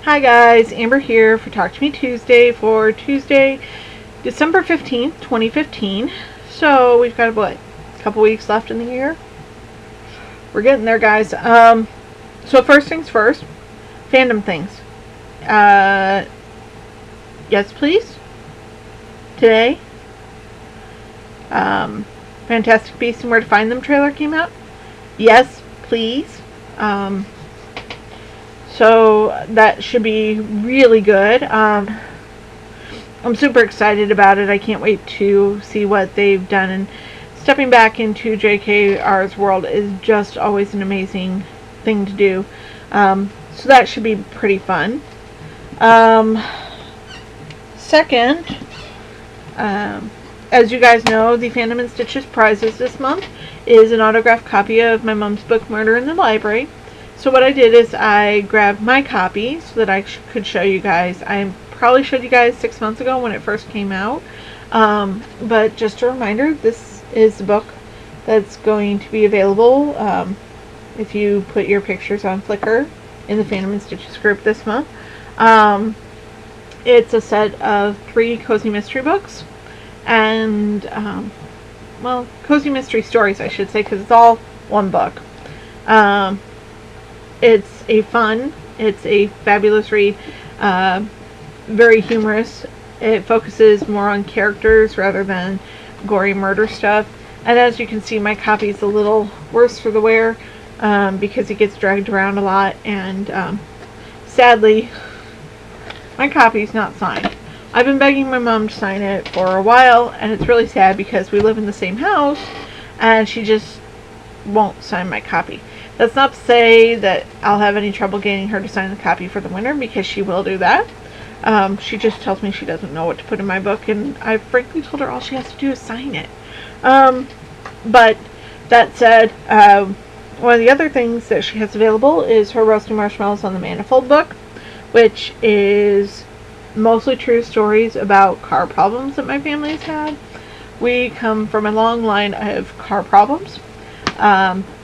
Hi guys, Amber here for Talk to Me Tuesday for Tuesday, December 15th, 2015. So we've got a couple weeks left in the year. We're getting there, guys. So first things first, fandom things. Yes please. Today, Fantastic Beasts and Where to Find Them trailer came out. Yes please. So that should be really good. I'm super excited about it. I can't wait to see what they've done. And stepping back into JKR's world is just always an amazing thing to do. So that should be pretty fun. Second, as you guys know, the Fandom and Stitches prizes this month is an autographed copy of my mom's book, Murder in the Library. So what I did is I grabbed my copy so that I could show you guys. I probably showed you guys 6 months ago when it first came out. But just a reminder, this is the book that's going to be available if you put your pictures on Flickr in the Fandom and Stitches group this month. It's a set of 3 cozy mystery books. And, cozy mystery stories, I should say, because it's all one book. It's a fabulous read, very humorous. It focuses more on characters rather than gory murder stuff. And as you can see, my copy is a little worse for the wear because it gets dragged around a lot. And sadly, my copy is not signed. I've been begging my mom to sign it for a while, and it's really sad because we live in the same house, and she just won't sign my copy. That's not to say that I'll have any trouble getting her to sign the copy for the winner, because she will do that. She just tells me she doesn't know what to put in my book, and I frankly told her all she has to do is sign it. But that said, one of the other things that she has available is her Roasting Marshmallows on the Manifold book, which is mostly true stories about car problems that my family has had. We come from a long line of car problems.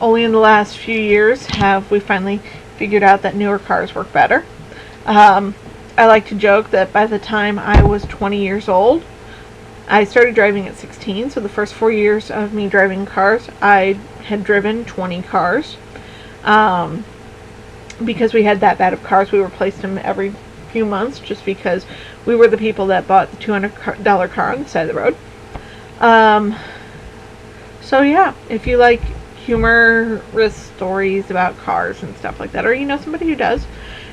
Only in the last few years have we finally figured out that newer cars work better. I like to joke that by the time I was 20 years old, I started driving at 16, so the first 4 years of me driving cars, I had driven 20 cars. Because we had that bad of cars, we replaced them every few months just because we were the people that bought the $200 car on the side of the road. So yeah, if you like humorous stories about cars and stuff like that, or you know somebody who does,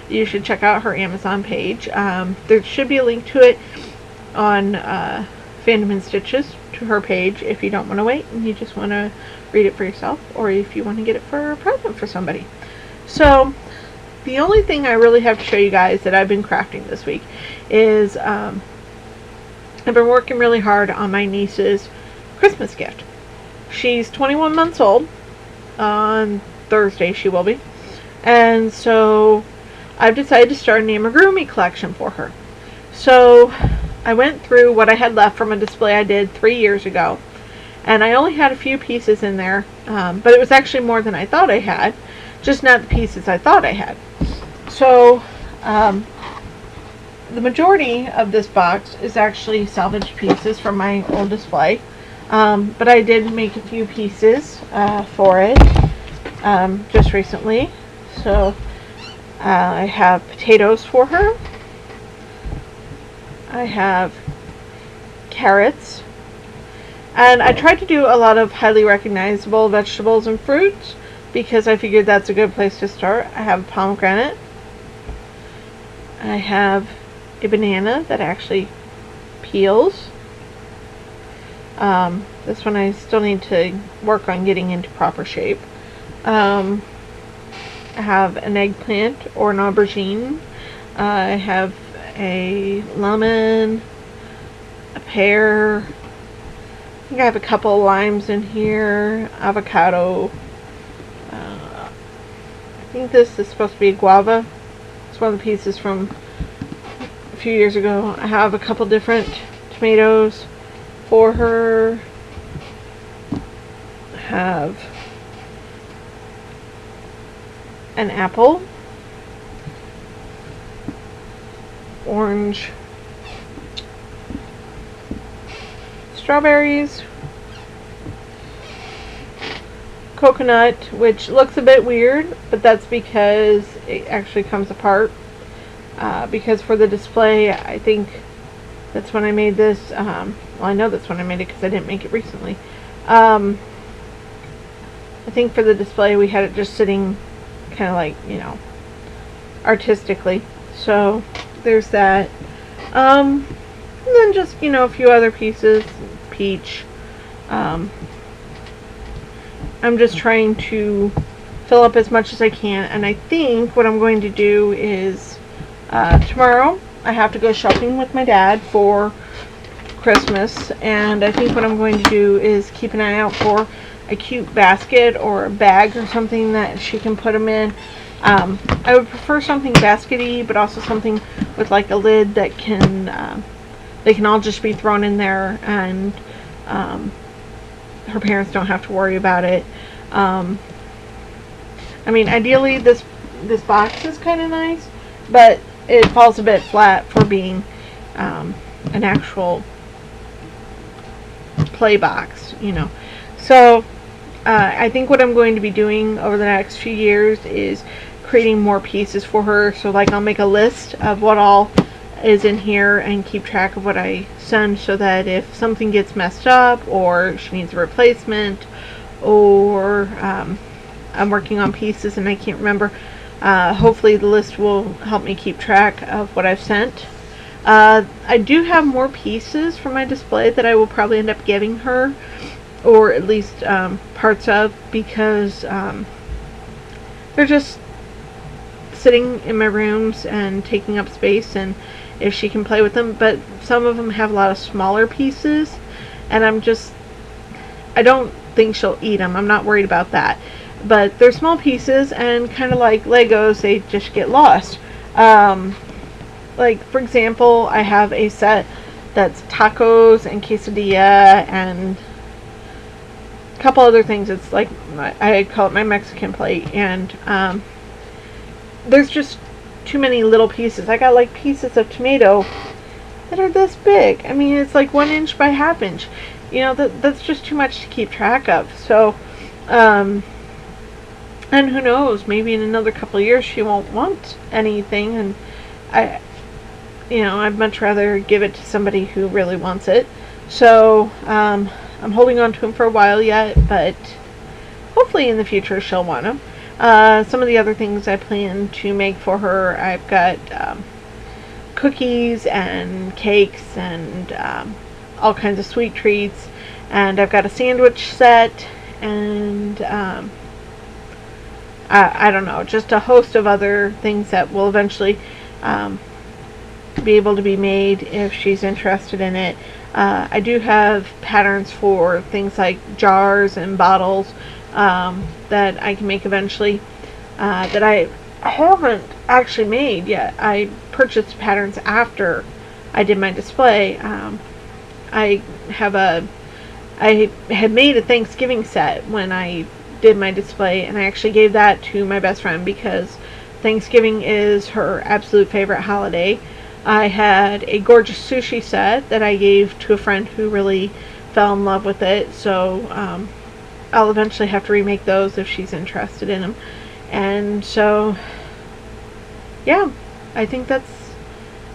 you should check out her Amazon page. There should be a link to it on Fandom and Stitches to her page if you don't want to wait and you just want to read it for yourself, or if you want to get it for a present for somebody. So the only thing I really have to show you guys that I've been crafting this week is I've been working really hard on my niece's Christmas gift. She's 21 months old. On Thursday she will be. And so I've decided to start an amigurumi collection for her. So I went through what I had left from a display I did 3 years ago. And I only had a few pieces in there. But it was actually more than I thought I had. Just not the pieces I thought I had. So the majority of this box is actually salvaged pieces from my old display. But I did make a few pieces for it just recently. So I have potatoes for her. I have carrots. And I tried to do a lot of highly recognizable vegetables and fruits because I figured that's a good place to start. I have a pomegranate. I have a banana that actually peels. This one I still need to work on getting into proper shape. I have an eggplant or an aubergine. I have a lemon, a pear. I think I have a couple of limes in here, avocado. I think this is supposed to be a guava. It's one of the pieces from a few years ago. I have a couple different tomatoes for her. I have an apple. orange strawberries, coconut, which looks a bit weird, but that's because it actually comes apart. Because for the display, I think that's when I made this. Well, I know that's when I made it because I didn't make it recently. I think for the display we had it just sitting kind of like, you know, artistically. So there's that. And then just, you know, a few other pieces. Peach. I'm just trying to fill up as much as I can, and I think what I'm going to do is tomorrow I have to go shopping with my dad for Christmas, and I think what I'm going to do is keep an eye out for a cute basket or a bag or something that she can put them in. I would prefer something baskety, but also something with like a lid that can they can all just be thrown in there, and her parents don't have to worry about it. I mean, ideally this box is kind of nice, but it falls a bit flat for being an actual play box, you know. So I think what I'm going to be doing over the next few years is creating more pieces for her. So like I'll make a list of what all is in here and keep track of what I send, so that if something gets messed up or she needs a replacement, or I'm working on pieces and I can't remember, hopefully the list will help me keep track of what I've sent. I do have more pieces for my display that I will probably end up giving her, or at least parts of, because they're just sitting in my rooms and taking up space, and if she can play with them. But some of them have a lot of smaller pieces, and I don't think she'll eat them. I'm not worried about that. But they're small pieces, and kind of like Legos, they just get lost. Like, for example, I have a set that's tacos and quesadilla and a couple other things. It's like, I call it my Mexican plate, and there's just too many little pieces. I got like pieces of tomato that are this big. I mean, it's like 1 inch by 1/2 inch. You know, that's just too much to keep track of. So, and who knows, maybe in another couple of years she won't want anything, and I'd much rather give it to somebody who really wants it. So, I'm holding on to them for a while yet, but hopefully in the future she'll want them. Some of the other things I plan to make for her, I've got cookies and cakes and all kinds of sweet treats, and I've got a sandwich set, and I don't know, just a host of other things that will eventually be able to be made if she's interested in it. I do have patterns for things like jars and bottles that I can make eventually, that I haven't actually made yet. I purchased patterns after I did my display. I had made a Thanksgiving set when I did my display, and I actually gave that to my best friend because Thanksgiving is her absolute favorite holiday. I had a gorgeous sushi set that I gave to a friend who really fell in love with it, so I'll eventually have to remake those if she's interested in them. And so, yeah, I think that's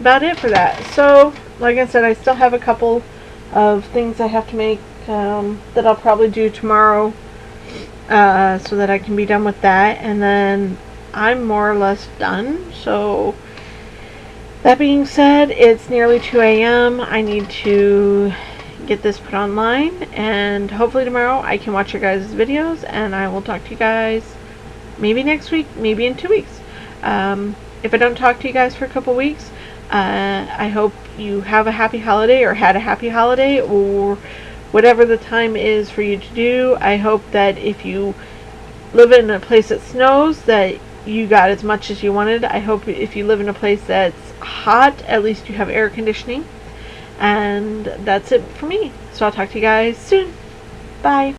about it for that. So, like I said, I still have a couple of things I have to make that I'll probably do tomorrow, so that I can be done with that, and then I'm more or less done. So, that being said, it's nearly 2 a.m. I need to get this put online, and hopefully tomorrow I can watch your guys' videos, and I will talk to you guys maybe next week, maybe in 2 weeks. If I don't talk to you guys for a couple weeks, I hope you have a happy holiday, or had a happy holiday, or whatever the time is for you to do. I hope that if you live in a place that snows, that you got as much as you wanted. I hope if you live in a place that's hot, at least you have air conditioning. And that's it for me. So I'll talk to you guys soon. Bye.